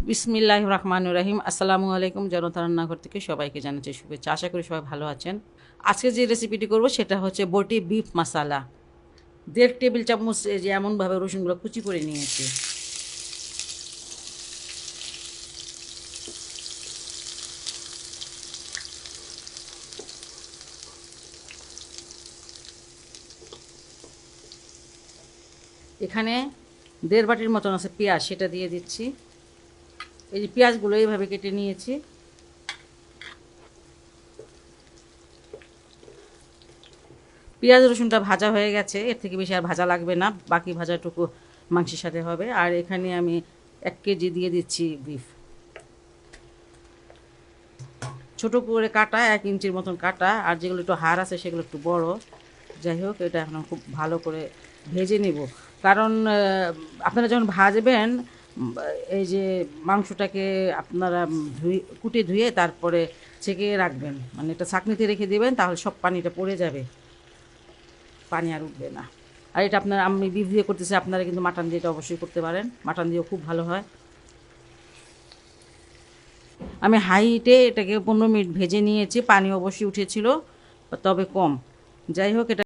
বিসমিল্লাহির রহমানির রহিম। আসসালামু আলাইকুম। জনতা রান্নাঘর থেকে সবাইকে জানাচ্ছি শুভেচ্ছা। আশা করি সবাই ভালো আছেন। আজকে যে রেসিপিটি করব সেটা হচ্ছে বটি বিফ মশালা। 1.5 টেবিল চামচ এই যে এমনভাবে রসুনগুলো কুচি করে নিয়েছি। এখানে 1.5 বাটির মতন আছে পেঁয়াজ, সেটা দিয়ে দিচ্ছি। এই যে পেঁয়াজগুলো এইভাবে কেটে নিয়েছি। পেঁয়াজ রসুনটা ভাজা হয়ে গেছে, এর থেকে বেশি আর ভাজা লাগবে না, বাকি ভাজাটুকু মাংসের সাথে হবে। আর এখানে আমি 1 কেজি দিয়ে দিচ্ছি বিফ, ছোট করে কাটা, 1 ইঞ্চির মতন কাটা। আর যেগুলো একটু হাড় আছে সেগুলো একটু বড়। যাই হোক, এটা এখন খুব ভালো করে ভেজে নেব। কারণ আপনারা যখন ভাজবেন, এই যে মাংসটাকে আপনারা কুটে ধুয়ে তারপরে ছেঁকে রাখবেন, মানে এটা ছাঁকনিতে রেখে দেবেন, তাহলে সব পানিটা পড়ে যাবে, পানি আর উঠবে না। আর এটা আপনারা, আমি বিফ দিয়ে করতেছি, আপনারা কিন্তু মাটন দিয়ে এটা অবশ্যই করতে পারেন, মাটন দিয়েও খুব ভালো হয়। আমি হাই হিটে এটাকে 15 মিনিট ভেজে নিয়েছি, পানি অবশ্যই উঠেছিল, তবে কম। যাই হোক, এটা